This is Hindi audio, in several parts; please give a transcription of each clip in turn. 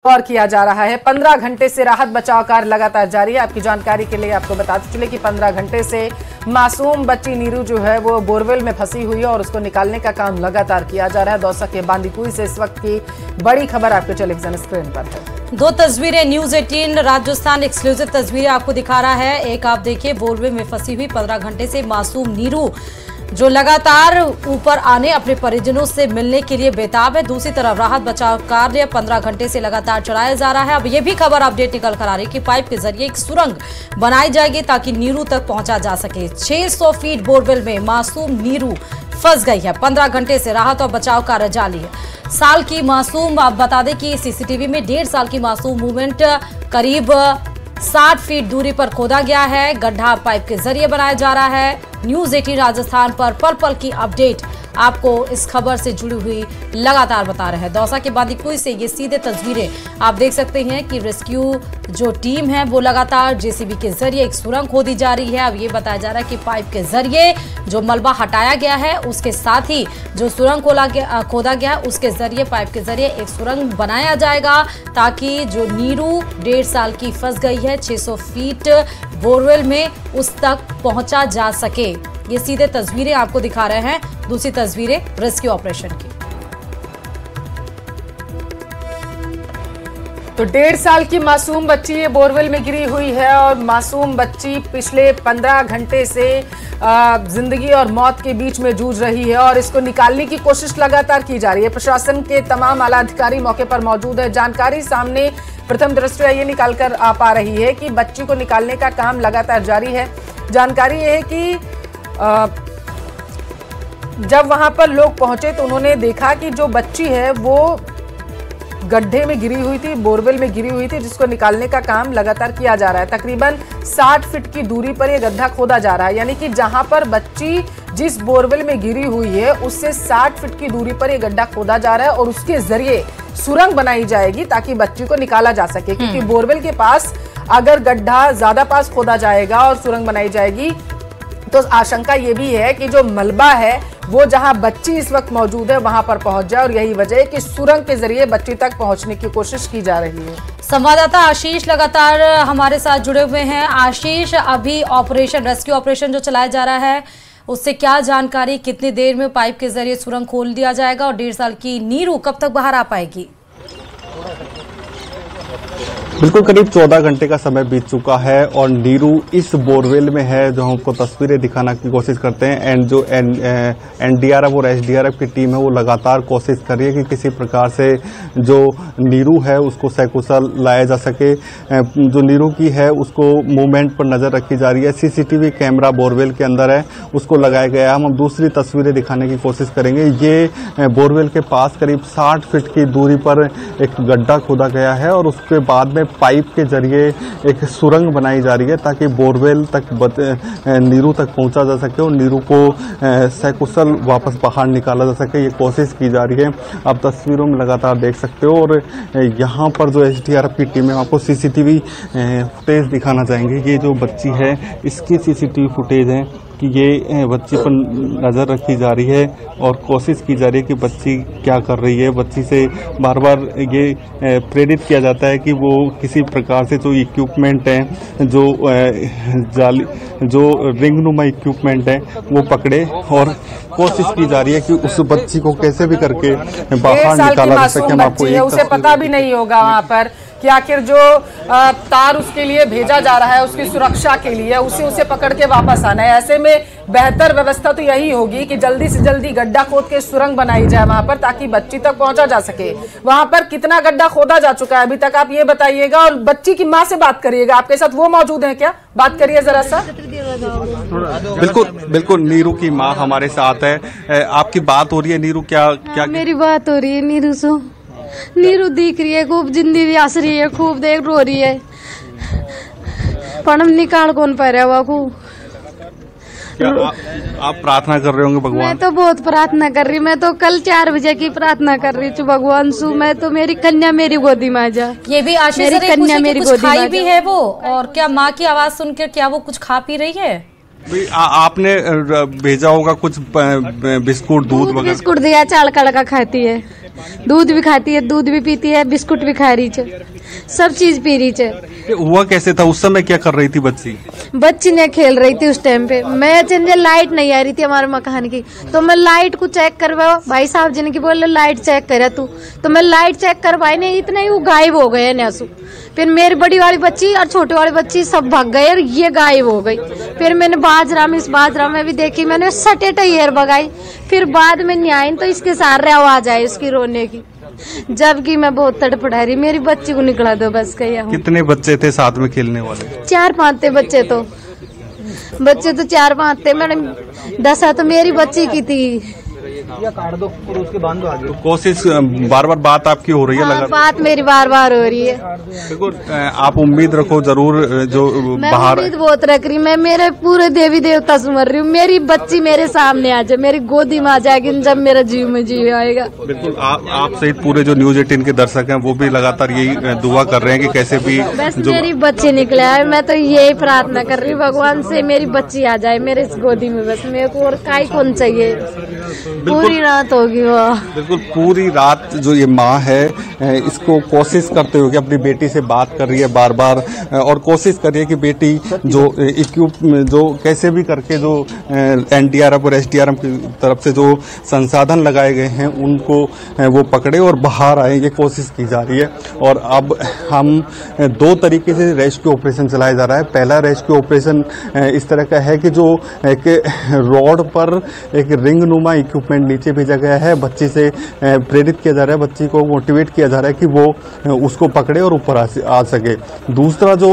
और किया जा रहा है। 15 घंटे से राहत बचाव कार्य लगातार जारी है। आपकी जानकारी के लिए आपको बताते चले कि 15 घंटे से मासूम बच्ची नीरू जो है वो बोरवेल में फंसी हुई है और उसको निकालने का काम लगातार किया जा रहा है। दौसा के बांदीकुई से इस वक्त की बड़ी खबर आपके टेलीविजन स्क्रीन पर है। दो तस्वीरें न्यूज 18 राजस्थान एक्सक्लूसिव तस्वीरें आपको दिखा रहा है। एक आप देखिए, बोरवेल में फंसी हुई 15 घंटे से मासूम नीरू जो लगातार ऊपर आने अपने परिजनों से मिलने के लिए बेताब है। दूसरी तरफ राहत बचाव कार्य 15 घंटे से लगातार चलाया जा रहा है। अब ये भी खबर अपडेट निकल कर आ रही है कि पाइप के जरिए एक सुरंग बनाई जाएगी ताकि नीरू तक पहुंचा जा सके। 600 फीट बोरवेल में मासूम नीरू फंस गई है। 15 घंटे से राहत और बचाव कार्य जारी है। साल की मासूम, आप बता दें कि सीसीटीवी में 1.5 साल की मासूम मूवमेंट करीब 60 फीट दूरी पर खोदा गया है। गड्ढा पाइप के जरिए बनाया जा रहा है। न्यूज 18 राजस्थान पर पल पल की अपडेट आपको इस खबर से जुड़ी हुई लगातार बता रहे हैं। दौसा के बांदीकुई से ये सीधे तस्वीरें आप देख सकते हैं कि रेस्क्यू जो टीम है वो लगातार जेसीबी के जरिए एक सुरंग खोदी जा रही है। अब ये बताया जा रहा है कि पाइप के जरिए जो मलबा हटाया गया है उसके साथ ही जो सुरंग खोदा गया है उसके जरिए पाइप के जरिए एक सुरंग बनाया जाएगा ताकि जो नीरू 1.5 साल की फंस गई है 600 फीट बोरवेल में उस तक पहुंचा जा सके। ये सीधे तस्वीरें आपको दिखा रहे हैं। दूसरी तस्वीरें रेस्क्यू ऑपरेशन की। तो 1.5 साल की मासूम बच्ची ये बोरवेल में गिरी हुई है और मासूम बच्ची पिछले 15 घंटे से जिंदगी और मौत के बीच में जूझ रही है और इसको निकालने की कोशिश लगातार की जा रही है। प्रशासन के तमाम आला अधिकारी मौके पर मौजूद है। जानकारी सामने प्रथम दृष्टया ये निकाल कर आ पा रही है कि बच्ची को निकालने का काम लगातार जारी है। जानकारी ये है कि जब वहां पर लोग पहुंचे तो उन्होंने देखा कि जो बच्ची है वो गड्ढे में गिरी हुई थी, बोरवेल में गिरी हुई थी, जिसको निकालने का काम लगातार किया जा रहा है। तकरीबन 60 फीट की दूरी पर यह गड्ढा खोदा जा रहा है, यानी कि जहां पर बच्ची जिस बोरवेल में गिरी हुई है उससे 60 फीट की दूरी पर यह गड्ढा खोदा जा रहा है और उसके जरिए सुरंग बनाई जाएगी ताकि बच्ची को निकाला जा सके। क्योंकि बोरवेल के पास अगर गड्ढा ज्यादा पास खोदा जाएगा और सुरंग बनाई जाएगी तो आशंका ये भी है कि जो मलबा है वो जहां बच्ची इस वक्त मौजूद है वहां पर पहुंच जाए और यही वजह है कि सुरंग के जरिए बच्ची तक पहुंचने की कोशिश की जा रही है। संवाददाता आशीष लगातार हमारे साथ जुड़े हुए हैं। आशीष, अभी ऑपरेशन रेस्क्यू ऑपरेशन जो चलाया जा रहा है उससे क्या जानकारी, कितनी देर में पाइप के जरिए सुरंग खोल दिया जाएगा और 1.5 साल की नीरू कब तक बाहर आ पाएगी? बिल्कुल करीब 14 घंटे का समय बीत चुका है और नीरू इस बोरवेल में है जो हम आपको तस्वीरें दिखाने की कोशिश करते हैं। एंड जो एनडीआरएफ और एसडीआरएफ की टीम है वो लगातार कोशिश कर रही है कि किसी प्रकार से जो नीरू है उसको सकुशल लाया जा सके। जो नीरू की है उसको मूवमेंट पर नजर रखी जा रही है। सीसीटीवी कैमरा बोरवेल के अंदर है, उसको लगाया गया है। हम दूसरी तस्वीरें दिखाने की कोशिश करेंगे। ये बोरवेल के पास करीब 60 फीट की दूरी पर एक गड्ढा खोदा गया है और उसके बाद में पाइप के जरिए एक सुरंग बनाई जा रही है ताकि बोरवेल तक नीरू तक पहुंचा जा सके और नीरू को सकुशल वापस बाहर निकाला जा सके। ये कोशिश की जा रही है। आप तस्वीरों में लगातार देख सकते हो और यहाँ पर जो एसडीआरएफ की टीम है आपको सीसीटीवी फुटेज दिखाना चाहेंगे। ये जो बच्ची है इसकी सीसीटीवी फुटेज है कि ये बच्ची पर नज़र रखी जा रही है और कोशिश की जा रही है कि बच्ची क्या कर रही है। बच्ची से बार बार ये प्रेरित किया जाता है कि वो किसी प्रकार से जो इक्विपमेंट है, जो जाली, जो रिंगनुमा इक्विपमेंट है वो पकड़े और कोशिश की जा रही है कि उस बच्ची को कैसे भी करके बाहर निकाला जा सके। हम आपको उसे पता भी नहीं होगा वहाँ पर कि आखिर जो तार उसके लिए भेजा जा रहा है उसकी सुरक्षा के लिए उसे पकड़ के वापस आना है। ऐसे में बेहतर व्यवस्था तो यही होगी कि जल्दी से जल्दी गड्ढा खोद के सुरंग बनाई जाए वहां पर ताकि बच्ची तक पहुंचा जा सके। वहां पर कितना गड्ढा खोदा जा चुका है अभी तक आप ये बताइएगा और बच्ची की माँ से बात करिएगा। आपके साथ वो मौजूद है क्या? बात करिए जरा सा। बिल्कुल नीरू की माँ हमारे साथ है। आपकी बात हो रही है नीरू? क्या मेरी बात हो रही है नीरू से। नीरू दिख रही है, खूब जिंदगी हंस रही है, खूब देख रो रही है, पर हम निकाल कौन पा रहा हुआ खूब। क्या आप प्रार्थना कर रहे होंगे भगवान? मैं तो बहुत प्रार्थना कर रही। मैं तो कल 4 बजे की प्रार्थना कर रही थी भगवान सु, मैं तो मेरी कन्या मेरी गोदी में आ जा। ये भी आशीष मेरी कन्या मेरी गोदी में भी है वो, और क्या माँ की आवाज सुनकर क्या वो कुछ खा पी रही है? आपने भेजा होगा कुछ बिस्कुट दूध वगैरह? बिस्कुट दिया, चाल कड़ का खाती है। दूध भी खाती है, दूध भी पीती है, बिस्कुट भी खा रही है, सब चीज पी रही है। हुआ कैसे था उस समय, क्या कर रही थी बच्ची? बच्ची ने खेल रही थी उस टाइम पे। मैं चंदे लाइट नहीं आ रही थी हमारे मकान की, तो मैं लाइट को चेक करवाओ, भाई साहब जिनकी बोले लाइट चेक करे तू, तो मैं लाइट चेक करवाई नहीं, इतना ही वो गायब हो गए न्यासू। फिर मेरी बड़ी वाली बच्ची और छोटी वाली बच्ची सब भाग गए और ये गायब हो गई। फिर मैंने बाजरा में भी देखी, मैंने सटेटा हेर भगाई। फिर बाद में न्याय तो इसके सारे आवाज आई उसकी रोने की, जबकि मैं बहुत तड़पड़ा रही, मेरी बच्ची को निकला दो बस कहिया। कितने बच्चे थे साथ में खेलने वाले? 4-5 थे बच्चे तो 4-5 थे मैडम। 10 तो मेरी बच्ची की थी। या काट दो और उसके बांध दो आगे। तो कोशिश बार बार बात आपकी हो रही है? हाँ, बात मेरी बार बार हो रही है। देखो आप उम्मीद रखो जरूर, जो मैं बाहर उम्मीद बहुत रख रही, मैं मेरे पूरे देवी देवता सुमर रही हूँ, मेरी बच्ची मेरे सामने आ जाए, मेरी गोदी में आ जाएगी जब मेरा जीव में जीव आएगा। बिल्कुल आप सहित पूरे जो न्यूज 18 के दर्शक हैं वो भी लगातार यही दुआ कर रहे हैं कि कैसे भी बस मेरी बच्ची निकले आए। मैं तो यही प्रार्थना कर रही हूँ भगवान से, मेरी बच्ची आ जाए मेरे इस गोदी में, बस मेरे को और काई कौन चाहिए। पूरी रात होगी वो। बिल्कुल पूरी रात जो ये माँ है इसको कोशिश करते हुए अपनी बेटी से बात कर रही है बार बार, और कोशिश कर रही है कि बेटी जो कैसे भी करके जो एनडीआरएफ और एसडीआरएफ की तरफ से जो संसाधन लगाए गए हैं उनको वो पकड़े और बाहर आए, ये कोशिश की जा रही है। और अब हम 2 तरीके से रेस्क्यू ऑपरेशन चलाया जा रहा है। पहला रेस्क्यू ऑपरेशन इस तरह का है कि जो एक रोड पर एक रिंग नुमा इक्विपमेंट नीचे भेजा गया है, बच्ची से प्रेरित किया जा रहा है, बच्ची को मोटिवेट किया जा रहा है कि वो उसको पकड़े और ऊपर आ सके। दूसरा जो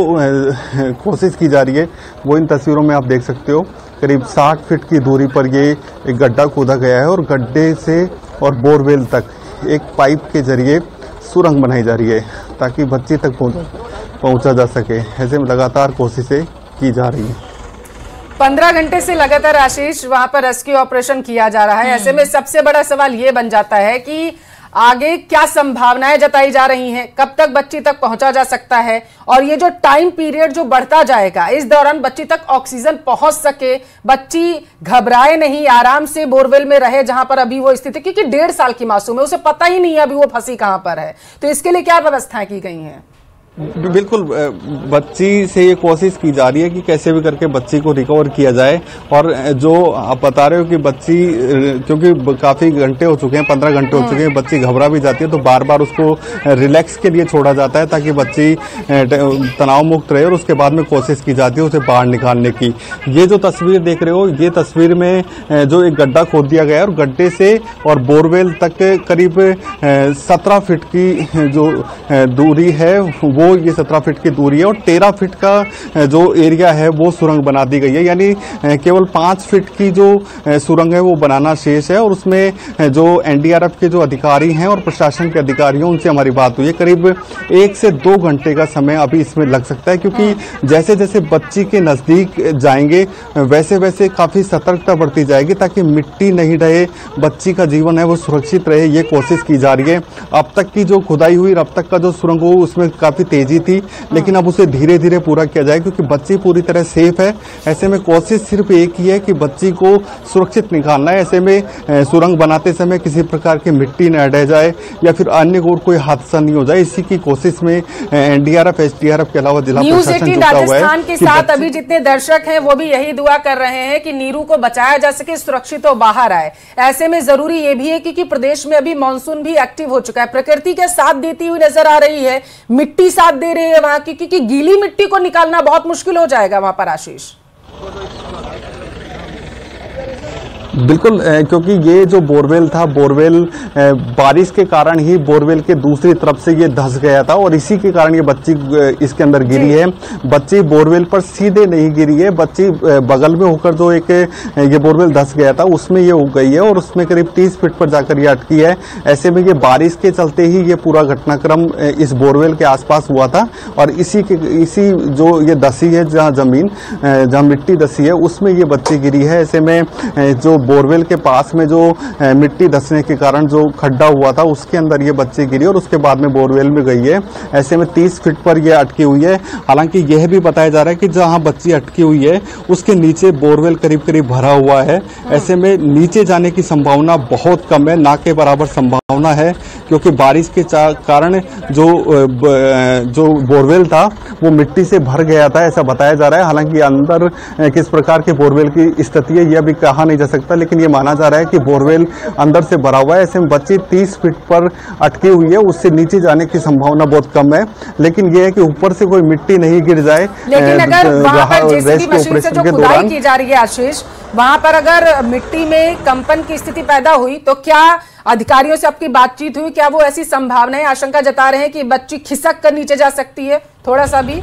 कोशिश की जा रही है वो इन तस्वीरों में आप देख सकते हो, करीब 60 फीट की दूरी पर ये एक गड्ढा खोदा गया है और गड्ढे से और बोरवेल तक एक पाइप के जरिए सुरंग बनाई जा रही है ताकि बच्ची तक पहुंचा जा सके। ऐसे में लगातार कोशिशें की जा रही है। 15 घंटे से लगातार आशीष वहां पर रेस्क्यू ऑपरेशन किया जा रहा है। ऐसे में सबसे बड़ा सवाल ये बन जाता है कि आगे क्या संभावनाएं जताई जा रही हैं, कब तक बच्ची तक पहुंचा जा सकता है, और ये जो टाइम पीरियड जो बढ़ता जाएगा इस दौरान बच्ची तक ऑक्सीजन पहुंच सके, बच्ची घबराए नहीं, आराम से बोरवेल में रहे जहां पर अभी वो स्थिति, क्योंकि 1.5 साल की मासूम है, उसे पता ही नहीं है अभी वो फंसी कहां पर है। तो इसके लिए क्या व्यवस्थाएं की गई हैं? बिल्कुल बच्ची से ये कोशिश की जा रही है कि कैसे भी करके बच्ची को रिकवर किया जाए। और जो आप बता रहे हो कि बच्ची, क्योंकि काफी घंटे हो चुके हैं, 15 घंटे हो चुके हैं, बच्ची घबरा भी जाती है, तो बार बार उसको रिलैक्स के लिए छोड़ा जाता है ताकि बच्ची तनाव मुक्त रहे, और उसके बाद में कोशिश की जाती है उसे बाहर निकालने की। ये जो तस्वीर देख रहे हो, ये तस्वीर में जो एक गड्ढा खोद दिया गया है और गड्ढे से और बोरवेल तक करीब 17 फीट की जो दूरी है वो ये 17 फीट की दूरी है, और 13 फीट का जो एरिया है वो सुरंग बना दी गई है। यानी केवल 5 फीट की जो सुरंग है वो बनाना शेष है। और उसमें जो एनडीआरएफ के जो अधिकारी हैं और प्रशासन के अधिकारी हैं उनसे हमारी बात हुई है, करीब 1 से 2 घंटे का समय अभी इसमें लग सकता है, क्योंकि जैसे जैसे बच्ची के नजदीक जाएंगे वैसे वैसे काफी सतर्कता बढ़ती जाएगी ताकि मिट्टी नहीं रहे, बच्ची का जीवन है वो सुरक्षित रहे, ये कोशिश की जा रही है। अब तक की जो खुदाई हुई, अब तक का जो सुरंग हो उसमें काफी तेजी थी, लेकिन अब उसे धीरे धीरे पूरा किया जाए क्योंकि बच्ची पूरी तरह सेफ है। ऐसे में कोशिश सिर्फ एक ही है कि बच्ची को सुरक्षित निकालना है। ऐसे में सुरंग बनाते समय किसी प्रकार की मिट्टी न रह जाए या फिर अन्य और कोई हादसा नहीं हो जाए, इसी की कोशिश में एनडीआरएफ एसडीआरएफ के अलावा जिला प्रशासन जुटा हुआ है। राजस्थान के साथ अभी जितने दर्शक हैं वो भी यही दुआ कर रहे हैं कि नीरू को बचाया जा सके, सुरक्षित हो बाहर आए। ऐसे में जरूरी ये भी है क्योंकि प्रदेश में अभी मानसून भी एक्टिव हो चुका है, प्रकृति के साथ देती हुई नजर आ रही है, मिट्टी साथ दे रही है वहां की, क्योंकि गीली मिट्टी को निकालना बहुत मुश्किल हो जाएगा वहां पर आशीष। बिल्कुल, क्योंकि ये जो बोरवेल था, बोरवेल बारिश के कारण ही बोरवेल के दूसरी तरफ से ये धंस गया था और इसी के कारण ये बच्ची इसके अंदर गिरी है। बच्ची बोरवेल पर सीधे नहीं गिरी है, बच्ची बगल में होकर जो एक ये बोरवेल धंस गया था उसमें ये उग गई है और उसमें करीब 30 फीट पर जाकर ये अटकी है। ऐसे में ये बारिश के चलते ही ये पूरा घटनाक्रम इस बोरवेल के आसपास हुआ था और इसी जो ये धसी है, जहाँ जमीन, जहाँ मिट्टी धसी है उसमें ये बच्ची गिरी है। ऐसे में जो बोरवेल के पास में जो मिट्टी धसने के कारण जो खड्डा हुआ था उसके अंदर ये बच्ची गिरी और उसके बाद में बोरवेल में गई है। ऐसे में 30 फीट पर ये अटकी हुई है। हालांकि यह भी बताया जा रहा है कि जहां बच्ची अटकी हुई है उसके नीचे बोरवेल करीब करीब भरा हुआ है। ऐसे में नीचे जाने की संभावना बहुत कम है, ना के बराबर संभावना संभावना है, क्योंकि बारिश के कारण जो बोरवेल था वो मिट्टी से भर गया था, ऐसा बताया जा रहा है। हालांकि अंदर किस प्रकार के बोरवेल की स्थिति है यह भी कहा नहीं जा सकता, लेकिन ये माना जा रहा है कि बोरवेल अंदर से भरा हुआ है। ऐसे में बच्ची 30 फीट पर अटकी हुई है, उससे नीचे जाने की संभावना बहुत कम है, लेकिन यह है कि ऊपर से कोई मिट्टी नहीं गिर जाए। लेकिन अगर वहां पर जेसीबी मशीन से जो खुदाई की जा रही है आशीष, वहां पर अगर मिट्टी में कंपन की स्थिति पैदा हुई तो क्या अधिकारियों से आपकी बातचीत हुई? क्या वो ऐसी संभावनाएं, आशंका जता रहे हैं कि बच्ची खिसक कर नीचे जा सकती है थोड़ा सा भी?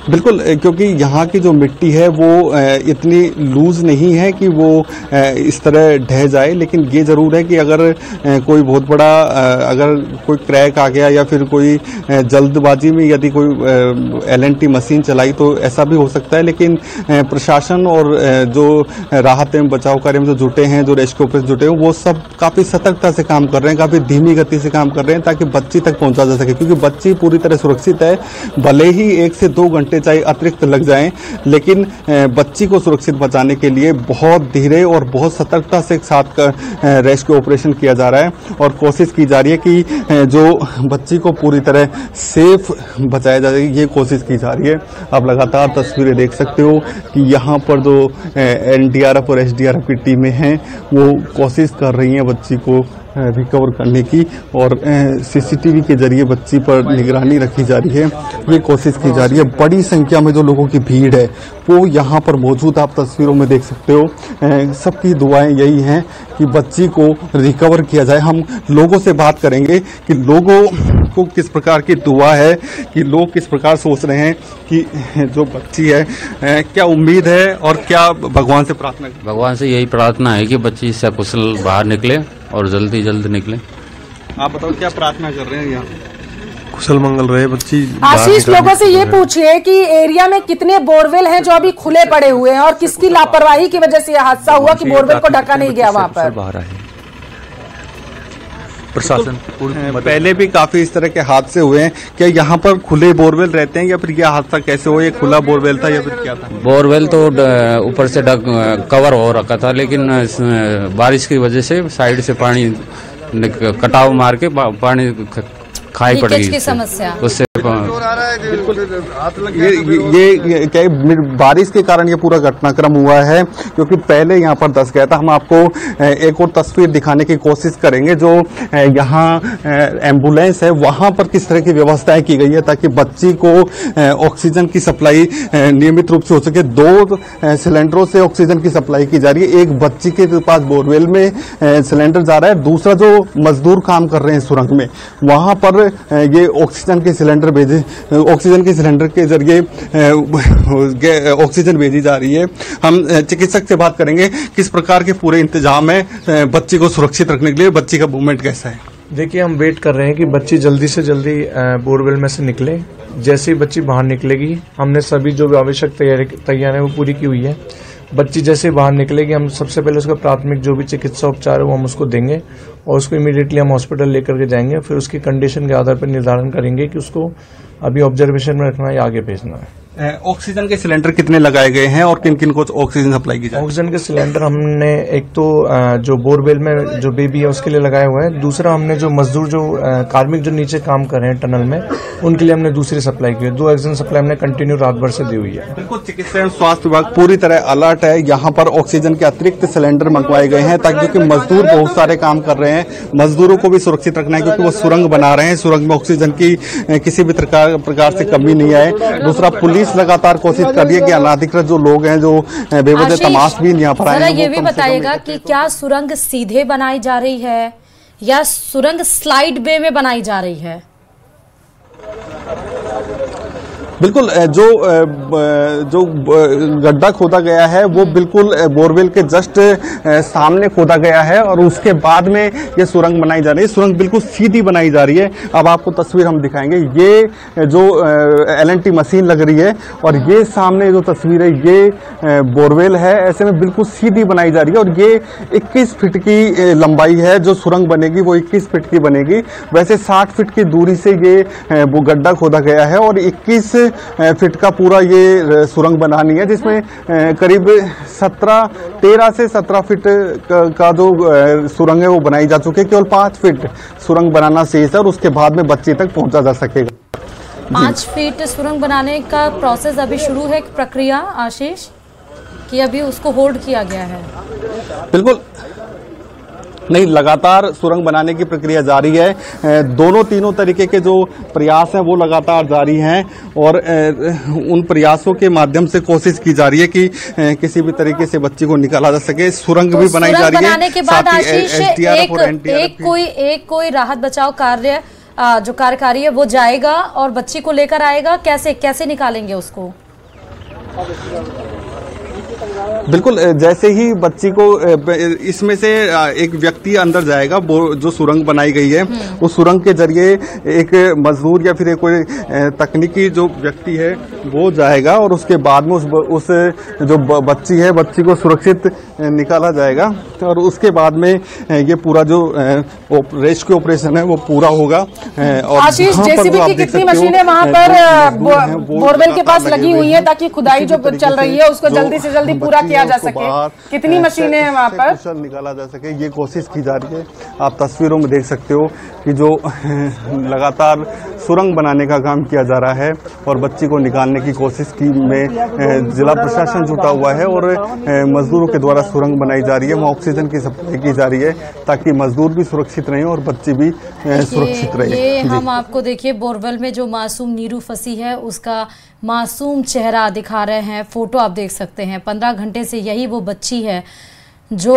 बिल्कुल, क्योंकि यहाँ की जो मिट्टी है वो इतनी लूज नहीं है कि वो इस तरह ढह जाए, लेकिन ये जरूर है कि अगर कोई बहुत बड़ा अगर कोई क्रैक आ गया या फिर कोई जल्दबाजी में यदि कोई LNT मशीन चलाई तो ऐसा भी हो सकता है। लेकिन प्रशासन और जो राहत एवं बचाव कार्य में जो जुटे हैं, जो रेस्क्यू ऑपरेशन जुटे हैं, वो सब काफ़ी सतर्कता से काम कर रहे हैं, काफ़ी धीमी गति से काम कर रहे हैं ताकि बच्ची तक पहुँचा जा सके, क्योंकि बच्ची पूरी तरह सुरक्षित है। भले ही 1 से 2 घंटे चाहे अतिरिक्त लग जाएं, लेकिन बच्ची को सुरक्षित बचाने के लिए बहुत धीरे और बहुत सतर्कता से एक साथ रेस्क्यू ऑपरेशन किया जा रहा है और कोशिश की जा रही है कि जो बच्ची को पूरी तरह सेफ बचाया जाए, ये कोशिश की जा रही है। आप लगातार तस्वीरें देख सकते हो कि यहाँ पर जो NDRF और SDRF की टीमें हैं वो कोशिश कर रही हैं बच्ची को रिकवर करने की, और CCTV के जरिए बच्ची पर निगरानी रखी जा रही है, ये कोशिश की जा रही है। बड़ी संख्या में जो लोगों की भीड़ है वो यहाँ पर मौजूद, आप तस्वीरों में देख सकते हो। सबकी दुआएं यही हैं कि बच्ची को रिकवर किया जाए। हम लोगों से बात करेंगे कि लोगों को किस प्रकार की दुआ है, कि लोग किस प्रकार सोच रहे हैं कि जो बच्ची है, क्या उम्मीद है और क्या भगवान से प्रार्थना? भगवान से यही प्रार्थना है कि बच्ची सकुशल बाहर निकले और जल्दी निकले। आप बताओ क्या प्रार्थना कर रहे हैं यहाँ? कुशल मंगल रहे बच्ची। आशीष, लोगों से ये पूछिए कि एरिया में कितने बोरवेल हैं जो अभी खुले पड़े हुए हैं और किसकी लापरवाही की वजह से यह हादसा हुआ कि बोरवेल को ढका नहीं गया वहां पर? प्रशासन पहले भी काफी इस तरह के हादसे हुए हैं, क्या यहाँ पर खुले बोरवेल रहते हैं या फिर यह हादसा कैसे हुआ? ये खुला बोरवेल था या फिर क्या था? बोरवेल तो ऊपर से कवर हो रखा था, लेकिन बारिश की वजह से साइड से पानी कटाव मार के पानी खाई पड़ गई की समस्या उससे। ये क्या बारिश के कारण ये पूरा घटनाक्रम हुआ है, क्योंकि पहले यहाँ पर धंस गया था। हम आपको एक और तस्वीर दिखाने की कोशिश करेंगे। जो यहाँ एम्बुलेंस है वहां पर किस तरह की व्यवस्थाएं की गई है ताकि बच्ची को ऑक्सीजन की सप्लाई नियमित रूप से हो सके। 2 सिलेंडरों से ऑक्सीजन की सप्लाई की जा रही है। एक बच्ची के पास बोरवेल में सिलेंडर जा रहा है, दूसरा जो मजदूर काम कर रहे हैं सुरंग में वहां पर ये ऑक्सीजन के सिलेंडर के जरिए ऑक्सीजन भेजी जा रही है। हम चिकित्सक से बात करेंगे किस प्रकार के पूरे इंतजाम है बच्ची को सुरक्षित रखने के लिए, बच्ची का मूवमेंट कैसा है। देखिए, हम वेट कर रहे हैं कि बच्ची जल्दी से जल्दी बोरवेल में से निकले। जैसे ही बच्ची बाहर निकलेगी, हमने सभी जो भी आवश्यक तैयारियां वो पूरी की हुई है। बच्ची जैसे बाहर निकलेगी, हम सबसे पहले उसका प्राथमिक जो भी चिकित्सा उपचार है वो हम उसको देंगे और उसको इमीडिएटली हम हॉस्पिटल लेकर के जाएंगे। फिर उसकी कंडीशन के आधार पर निर्धारण करेंगे कि उसको अभी ऑब्जर्वेशन में रखना है या आगे भेजना है। ऑक्सीजन के सिलेंडर कितने लगाए गए हैं और किन किन को ऑक्सीजन सप्लाई की जाए? ऑक्सीजन के सिलेंडर हमने एक तो जो बोरवेल में जो बेबी है उसके लिए लगाया हुआ है। दूसरा, हमने जो मजदूर जो कार्मिक जो नीचे काम कर रहे हैं टनल में, उनके लिए हमने दूसरी सप्लाई की है। 2 ऑक्सीजन सप्लाई हमने कंटिन्यू रात भर से दी हुई है। बिल्कुल, चिकित्सा एवं स्वास्थ्य विभाग पूरी तरह अलर्ट है। यहाँ पर ऑक्सीजन के अतिरिक्त सिलेंडर मंगवाए गए हैं ताकि, क्योंकि मजदूर बहुत सारे काम कर रहे हैं, मजदूरों को भी सुरक्षित रखना है क्योंकि वो सुरंग बना रहे हैं। सुरंग में ऑक्सीजन की किसी भी प्रकार से कमी नहीं आए। दूसरा, पुलिस लगातार कोशिश कर रही है कि अनाधिकृत जो लोग हैं, जो बेवजह तमाशबीन यहाँ पर आए हैं, ये भी बताइएगा कि क्या सुरंग सीधे बनाई जा रही है या सुरंग स्लाइड वे में बनाई जा रही है? बिल्कुल, जो गड्ढा खोदा गया है वो बिल्कुल बोरवेल के जस्ट सामने खोदा गया है और उसके बाद में ये सुरंग बनाई जा रही है। सुरंग बिल्कुल सीधी बनाई जा रही है। अब आपको तस्वीर हम दिखाएंगे। ये जो LNT मशीन लग रही है और ये सामने जो तस्वीर है ये बोरवेल है। ऐसे में बिल्कुल सीधी बनाई जा रही है और ये 21 फीट की लंबाई है। जो सुरंग बनेगी वो 21 फीट की बनेगी। वैसे 60 फीट की दूरी से ये वो गड्ढा खोदा गया है और 21 फीट का पूरा ये सुरंग बनानी है, जिसमें करीब 13 से 17 फीट का जो सुरंग है वो बनाई जा चुकी है। केवल 5 फीट सुरंग बनाना शेष है और उसके बाद में बच्ची तक पहुंचा जा सकेगा। 5 फीट सुरंग बनाने का प्रोसेस अभी शुरू है, प्रक्रिया आशीष, कि अभी उसको होल्ड किया गया है? बिल्कुल नहीं, लगातार सुरंग बनाने की प्रक्रिया जारी है। दोनों तीनों तरीके के जो प्रयास हैं वो लगातार जारी हैं और उन प्रयासों के माध्यम से कोशिश की जा रही है कि किसी भी तरीके से बच्ची को निकाला जा सके। सुरंग भी बनाई जा रही है। बनाने के बाद आशीष एक कोई राहत बचाव कार्य जो कार्यकारी है वो जाएगा और बच्ची को लेकर आएगा, कैसे निकालेंगे उसको? बिल्कुल, जैसे ही बच्ची को इसमें से एक व्यक्ति अंदर जाएगा, वो जो सुरंग बनाई गई है उस सुरंग के जरिए एक मजदूर या फिर कोई तकनीकी जो व्यक्ति है वो जाएगा और उसके बाद में उस जो बच्ची है, बच्ची को सुरक्षित निकाला जाएगा और उसके बाद में ये पूरा जो रेस्क्यू ऑपरेशन है वो पूरा होगा। और आशीष, जेसीबी की कितनी मशीनें वहाँ पर बोरवेल के पास लगी हुई है ताकि खुदाई जो चल रही है उसको जल्दी से जल्दी पूरा किया जा सके? कितनी मशीनें हैं वहाँ पर? कुशल निकाला जा सके, ये कोशिश की जा रही है। आप तस्वीरों में देख सकते हो कि जो लगातार सुरंग बनाने का काम किया जा रहा है और बच्ची को निकालने की कोशिश की में जिला प्रशासन जुटा हुआ है और मजदूरों के द्वारा सुरंग बनाई जा रही है। वहाँ ऑक्सीजन की सप्लाई की जा रही है ताकि मजदूर भी सुरक्षित रहे और बच्ची भी सुरक्षित रहे। ये हम आपको देखिए बोरवेल में जो मासूम नीरू फंसी है उसका मासूम चेहरा दिखा रहे हैं, फोटो आप देख सकते हैं। 15 घंटे से यही वो बच्ची है जो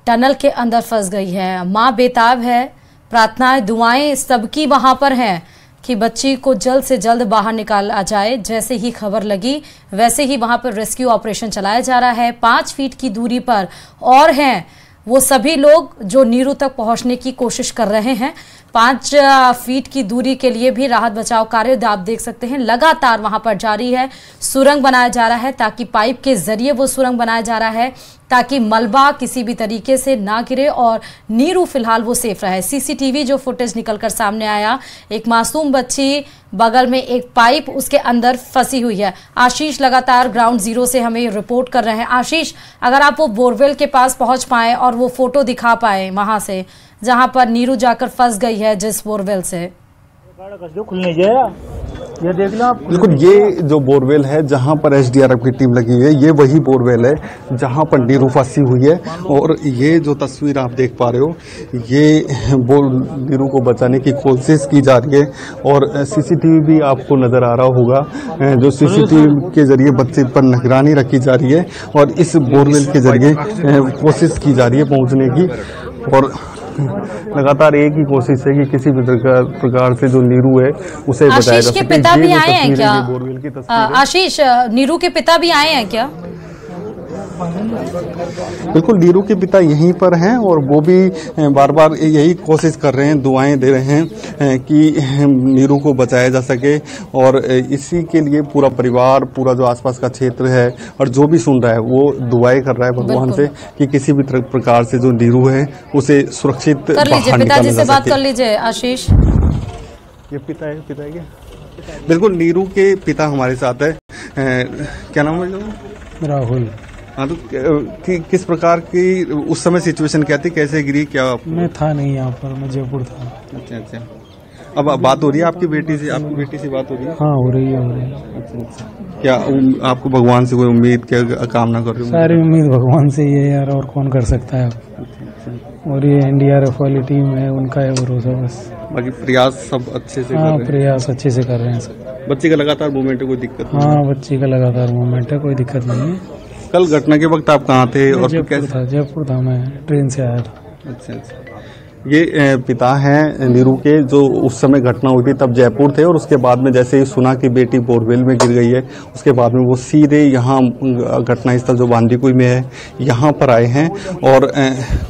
टनल के अंदर फंस गई है। माँ बेताब है, प्रार्थनाएं दुआएं सबकी वहां पर हैं कि बच्ची को जल्द से जल्द बाहर निकाला जाए। जैसे ही खबर लगी वैसे ही वहां पर रेस्क्यू ऑपरेशन चलाया जा रहा है। 5 फीट की दूरी पर और हैं वो सभी लोग जो नीरू तक पहुंचने की कोशिश कर रहे हैं। 5 फीट की दूरी के लिए भी राहत बचाव कार्य आप देख सकते हैं लगातार वहां पर जारी है। सुरंग बनाया जा रहा है ताकि पाइप के जरिए वो सुरंग बनाया जा रहा है ताकि मलबा किसी भी तरीके से ना गिरे और नीरू फिलहाल वो सेफ रहे। सीसीटीवी जो फुटेज निकलकर सामने आया, एक मासूम बच्ची बगल में एक पाइप उसके अंदर फंसी हुई है। आशीष लगातार ग्राउंड जीरो से हमें रिपोर्ट कर रहे हैं। आशीष, अगर आप वो बोरवेल के पास पहुंच पाए और वो फोटो दिखा पाए वहां से जहां पर नीरू जाकर फंस गई है जिस बोरवेल से। ये देख लो आप। बिल्कुल, ये जो बोरवेल है जहां पर एसडीआरएफ की टीम लगी हुई है, ये वही बोरवेल है जहां पर नीरू फंसी हुई है। और ये जो तस्वीर आप देख पा रहे हो, ये नीरू को बचाने की कोशिश की जा रही है और सीसीटीवी भी आपको नजर आ रहा होगा। जो सीसीटीवी के जरिए बच्चे पर निगरानी रखी जा रही है और इस बोरवेल के जरिए कोशिश की जा रही है पहुंचने की। और लगातार एक ही कोशिश है कि किसी भी प्रकार से जो नीरू है उसे बचाया जा सके। आशीष के पिता भी आए हैं क्या? आशीष, नीरू के पिता भी आए हैं क्या? बिल्कुल, नीरू के पिता यहीं पर हैं और वो भी बार बार यही कोशिश कर रहे हैं, दुआएं दे रहे हैं कि नीरू को बचाया जा सके। और इसी के लिए पूरा परिवार, पूरा जो आसपास का क्षेत्र है और जो भी सुन रहा है वो दुआएं कर रहा है भगवान से कि किसी भी प्रकार से जो नीरू है उसे सुरक्षित कर लीजिए। पिताजी से बात कर लीजिए आशीष। ये पिता है क्या? बिल्कुल, नीरू के पिता हमारे साथ है। क्या नाम है? राहुल। हाँ, तो किस प्रकार की उस समय सिचुएशन क्या थी, कैसे गिरी? क्या मैं था नहीं यहाँ पर, मैं जयपुर था। अच्छा। अब बात हो रही है आपकी बेटी से? आपकी बेटी से बात हो रही है? हाँ, हो रही है। अच्छा। क्या आपको भगवान से कोई उम्मीद, क्या कामना कर रहे हो? सारी उम्मीद भगवान से ही है यार, और कौन कर सकता है। और ये एनडीआरएफ वाली टीम है, उनका है भरोसा बस। बाकी प्रयास सब अच्छे से? हाँ, प्रयास अच्छे से कर रहे हैं सब। बच्ची का लगातार मूवमेंट है, कोई दिक्कत? हाँ, बच्ची का लगातार मूवमेंट है, कोई दिक्कत नहीं है। कल घटना के वक्त आप कहाँ थे? और जयपुर था, मैं ट्रेन से आया था। अच्छा। ये पिता हैं नीरू के, जो उस समय घटना हुई थी तब जयपुर थे और उसके बाद में जैसे ही सुना कि बेटी बोरवेल में गिर गई है, उसके बाद में वो सीधे यहाँ घटनास्थल जो बांदीकुई में है यहाँ पर आए हैं और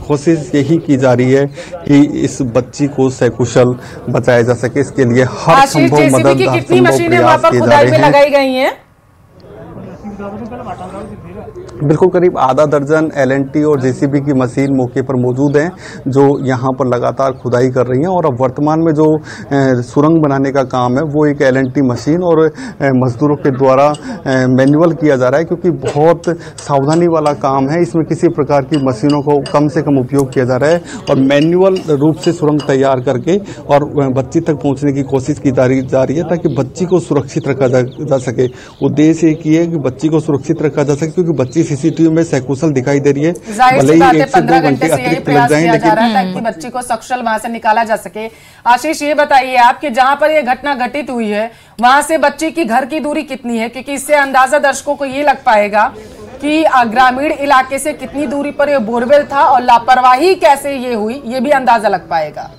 कोशिश यही की जा रही है कि इस बच्ची को सकुशल बचाया जा सके। इसके लिए हर संभव मदद, कितनी मशीनें वहाँ पर खुदाई में लगाई गई हैं? बिल्कुल करीब आधा दर्जन LNT और JCB की मशीन मौके पर मौजूद हैं, जो यहाँ पर लगातार खुदाई कर रही हैं। और अब वर्तमान में जो सुरंग बनाने का काम है वो एक LNT मशीन और मजदूरों के द्वारा मैनुअल किया जा रहा है, क्योंकि बहुत सावधानी वाला काम है। इसमें किसी प्रकार की मशीनों को कम से कम उपयोग किया जा रहा है और मैनुअल रूप से सुरंग तैयार करके और बच्ची तक पहुँचने की कोशिश की जा रही है, ताकि बच्ची को सुरक्षित रखा जा सके। उद्देश्य एक ही है कि बच्ची को सुरक्षित रखा जा सके, क्योंकि बच्ची CCTV में सकुशल दिखाई दे रही है। भले ही 1 से 2 घंटे अतिरिक्त लग जाएं, लेकिन ताकि बच्ची को सकुशल वहां से निकाला जा सके। आशीष, ये बताइए आप कि जहां पर ये घटना घटित हुई है वहां से बच्ची की घर की दूरी कितनी है, क्योंकि इससे अंदाजा दर्शकों को ये लग पाएगा कि ग्रामीण इलाके से कितनी दूरी पर ये बोरवेल था और लापरवाही कैसे ये हुई, ये भी अंदाजा लग पाएगा।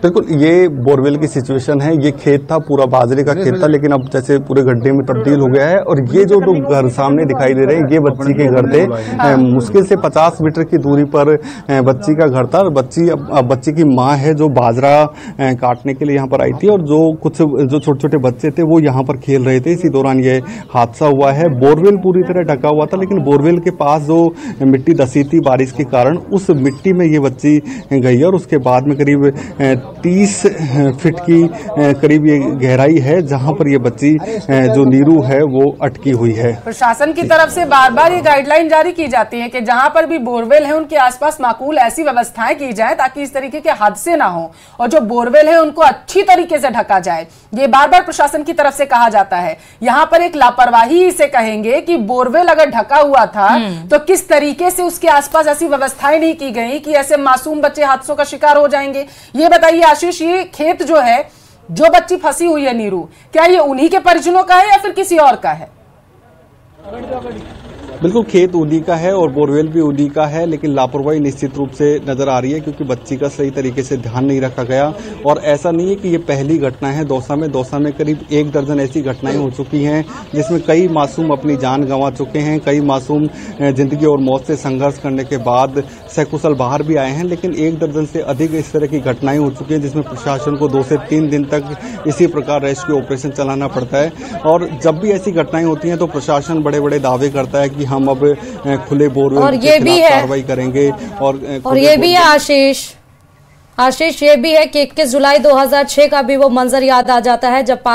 बिल्कुल, ये बोरवेल की सिचुएशन है। ये खेत था, पूरा बाजरे का खेत था, लेकिन अब जैसे पूरे गड्ढे में तब्दील हो गया है। और ये जो घर सामने दिखाई दे रहे हैं, ये बच्ची के घर थे। मुश्किल से 50 मीटर की दूरी पर बच्ची का घर था। बच्ची की माँ है जो बाजरा काटने के लिए यहाँ पर आई थी, और जो छोटे छोटे बच्चे थे वो यहाँ पर खेल रहे थे। इसी दौरान ये हादसा हुआ है। बोरवेल पूरी तरह ढका हुआ था, लेकिन बोरवेल के पास जो मिट्टी धसी थी बारिश के कारण, उस मिट्टी में ये बच्ची गई है। और उसके बाद में करीब 30 फीट की करीब ये गहराई है, जहां पर ये बच्ची जो नीरू है वो अटकी हुई है। प्रशासन की तरफ से बार बार ये गाइडलाइन जारी की जाती है कि जहां पर भी बोरवेल है उनके आसपास माकूल ऐसी व्यवस्थाएं की जाए ताकि इस तरीके के हादसे ना हो, और जो बोरवेल है उनको अच्छी तरीके से ढका जाए। ये बार बार प्रशासन की तरफ से कहा जाता है। यहाँ पर एक लापरवाही इसे कहेंगे कि बोरवेल अगर ढका हुआ था तो किस तरीके से उसके आसपास ऐसी व्यवस्थाएं नहीं की गई कि ऐसे मासूम बच्चे हादसों का शिकार हो जाएंगे। ये बताइए आशीष, ये खेत जो है, जो बच्ची फंसी हुई है नीरू, क्या ये उन्हीं के परिजनों का है या फिर किसी और का है? बिल्कुल, खेत उन्हीं का है और बोरवेल भी उन्हीं का है, लेकिन लापरवाही निश्चित रूप से नजर आ रही है, क्योंकि बच्ची का सही तरीके से ध्यान नहीं रखा गया। और ऐसा नहीं है कि ये पहली घटना है दौसा में करीब 1 दर्जन ऐसी घटनाएं हो चुकी हैं, जिसमें कई मासूम अपनी जान गंवा चुके हैं। कई मासूम जिंदगी और मौत से संघर्ष करने के बाद सकुशल बाहर भी आए हैं, लेकिन 1 दर्जन से अधिक इस तरह की घटनाएं हो चुकी हैं, जिसमें प्रशासन को 2 से 3 दिन तक इसी प्रकार रेस्क्यू ऑपरेशन चलाना पड़ता है। और जब भी ऐसी घटनाएं होती हैं तो प्रशासन बड़े बड़े दावे करता है कि हम अब खुले बोरवेल के खिलाफ कार्रवाई करेंगे। और ये भी है आशीष, ये भी है कि 21 जुलाई 2006 का भी वो मंजर याद आ जाता है, जब 5